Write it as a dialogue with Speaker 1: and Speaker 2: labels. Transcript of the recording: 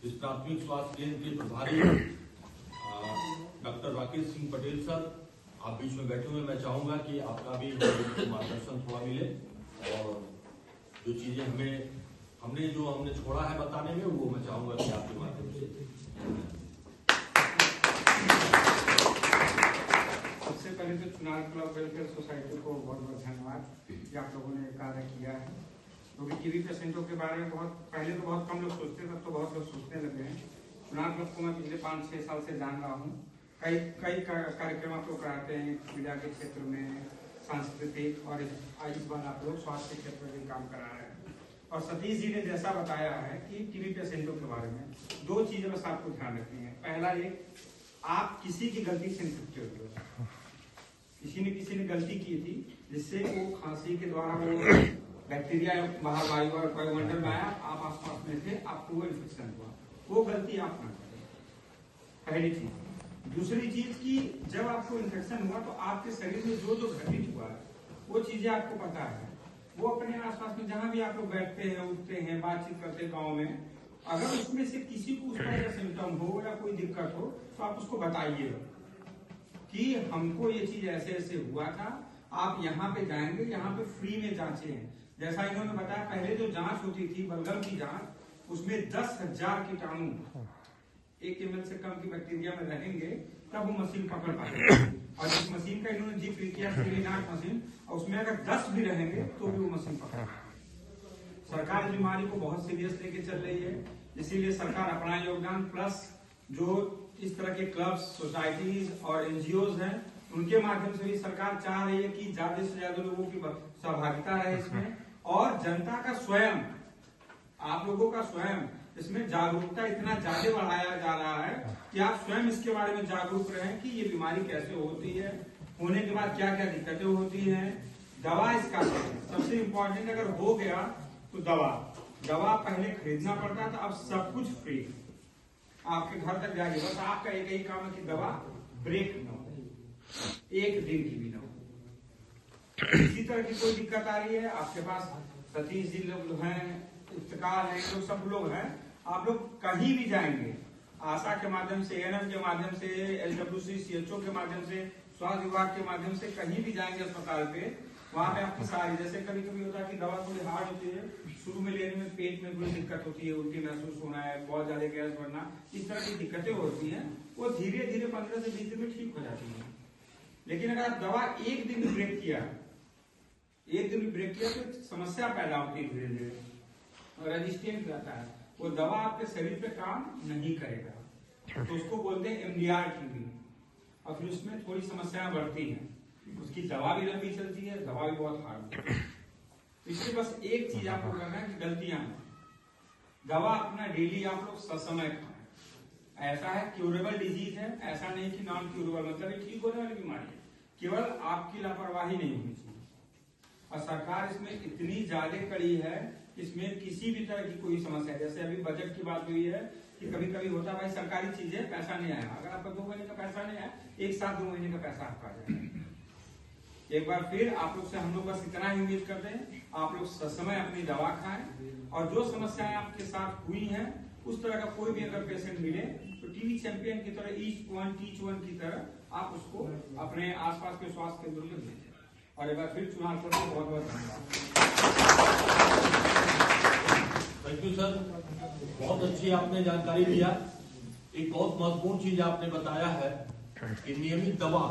Speaker 1: इस प्राथमिक स्वास्थ्य केंद्र के प्रभारी डॉक्टर राकेश सिंह पटेल सर, आप बीच में बैठे हुए, मैं चाहूंगा कि आपका भी मार्गदर्शन थोड़ा मिले और जो चीजें हमने छोड़ा है बताने में, वो मैं चाहूंगा कि आपके माध्यम से।
Speaker 2: सबसे पहले तो चुनार क्लब वेलफेयर सोसाइटी को बहुत बहुत धन्यवाद कि आप लोगों ने कार्य किया है, क्योंकि टीबी पेशेंटों के बारे में पहले तो बहुत कम लोग सोचते थे, अब तो बहुत लोग सोचने लगे हैं। चुनार क्लब को मैं पिछले 5-6 साल से जान रहा हूँ। कई कार्यक्रम आप लोग कराते हैं मीडिया के क्षेत्र में, सांस्कृतिक, और इस बार आप लोग स्वास्थ्य के क्षेत्र में काम करा रहे हैं। और सतीश जी ने जैसा बताया है कि टीबी पेशेंटों के बारे में 2 चीजें बस आपको ध्यान रखनी है। पहला, आप किसी की गलती से इन्फेक्टेड हो, किसी ने गलती की थी जिससे वो खांसी के द्वारा वो बैक्टीरिया बाहर वायु और वायुमंडल में आया, आप आसपास में थे, आपको वो इन्फेक्शन हुआ, वो गलती आप ना करें, पहली चीज। दूसरी चीज की जब आपको इन्फेक्शन हुआ तो आपके शरीर में जो जो घटित हुआ है वो चीजें आपको पता है। वो अपने आसपास में जहां भी आप लोग बैठते हैं, उठते हैं, बातचीत करते हैं गाँव में, अगर उसमें से किसी को उस तरह का सिम्टम हो या कोई दिक्कत हो तो आप उसको बताइएगा कि हमको ये चीज ऐसे ऐसे हुआ था, आप यहाँ पे जाएंगे, यहाँ पे फ्री में जांचे हैं। जैसा इन्होंने बताया, पहले जो जांच होती थी बलगम की जांच, उसमें 10,000 कीटाणु 1 ml से कम की बैक्टीरिया में रहेंगे, तब वो मशीन पकड़ पाएगी। और इस मशीन का इन्होंने जिक्र किया सीरीनाट मशीन, और उसमें अगर 10 भी रहेंगे तो भी वो मशीन पकड़। सरकार इस बीमारी को बहुत सीरियस लेके चल रही है, इसीलिए सरकार अपना योगदान प्लस जो इस तरह के क्लब्स, सोसाइटीज और एनजीओज हैं, उनके माध्यम से भी सरकार चाह रही है कि ज्यादा से ज्यादा लोगों की सहभागिता रहे इसमें, और जनता का स्वयं, आप लोगों का स्वयं इसमें जागरूकता इतना ज्यादा बढ़ाया जा रहा है कि आप स्वयं इसके बारे में जागरूक रहें कि ये बीमारी कैसे होती है, होने के बाद क्या क्या दिक्कतें होती हैं, दवा इसका सबसे इम्पोर्टेंट। अगर हो गया तो दवा पहले खरीदना पड़ता था, अब सब कुछ फ्री आपके घर तक जाएगी। बस आपका एक ही काम है कि दवा ब्रेक न हो, 1 दिन की भी न हो। इसी तरह की कोई दिक्कत आ रही है आपके पास, सतीश जी लोग हैं, इफ्तिकार हैं, लोग सब लोग हैं, आप लोग कहीं भी जाएंगे, आशा के माध्यम से, एएनएम के माध्यम से, एलडब्ल्यूसी सीएचओ के माध्यम से, स्वास्थ्य विभाग के माध्यम से कहीं भी जाएंगे अस्पताल पे, वहां पे आपकी सारी, जैसे कभी कभी होता है कि दवा थोड़ी हार्ड होती है, शुरू में लेने में पेट में कोई दिक्कत होती है, उल्टी महसूस होना है, बहुत ज्यादा गैस बढ़ना, इस तरह की दिक्कतें होती हैं, वो धीरे धीरे 15 से 20 दिन में ठीक हो जाती है। लेकिन अगर आप दवा 1 दिन ब्रेक किया, 1 दिन ब्रेक किया तो समस्या पैदा होती है, धीरे धीरे रेजिस्टेंट रहता है, वो दवा आपके शरीर पे काम नहीं करेगा, तो उसको बोलते हैं एमडीआर टीबी, और फिर उसमें थोड़ी समस्याएं बढ़ती हैं, उसकी दवा भी लंबी चलती है, दवा भी बहुत हार्ड है। इसलिए बस एक चीज आपको करना है कि गलतियां, दवा अपना डेली आप लोग ससमय खाएं। ऐसा है क्यूरेबल डिजीज है, ऐसा नहीं कि नॉन क्यूरेबल, मतलब ठीक होने वाली बीमारी है, केवल आपकी लापरवाही नहीं होनी चाहिए। और सरकार इसमें इतनी ज्यादा कड़ी है, इसमें किसी भी तरह की कोई समस्या, जैसे अभी बजट की बात हुई है कि कभी कभी होता है भाई सरकारी चीजें पैसा नहीं आया, अगर आपका 2 महीने का पैसा नहीं आया, एक साथ 2 महीने का पैसा आपका आ जाएगा। एक बार फिर आप लोग से हम लोग बस इतना ही उम्मीद करते हैं, आप लोग ससमय अपनी दवा खाएं, और जो समस्याएं आपके साथ हुई हैं उस तरह का कोई भी अगर पेशेंट मिले तो टीबी चैंपियन की तरह ईच वन की तरह आप उसको अपने आसपास के स्वास्थ्य केंद्रों में भेजें। और एक बार फिर चुनाव को बहुत बहुत धन्यवाद।
Speaker 1: थैंक यू सर, बहुत अच्छी आपने जानकारी दिया। एक बहुत महत्वपूर्ण चीज आपने बताया है कि नियमित दवा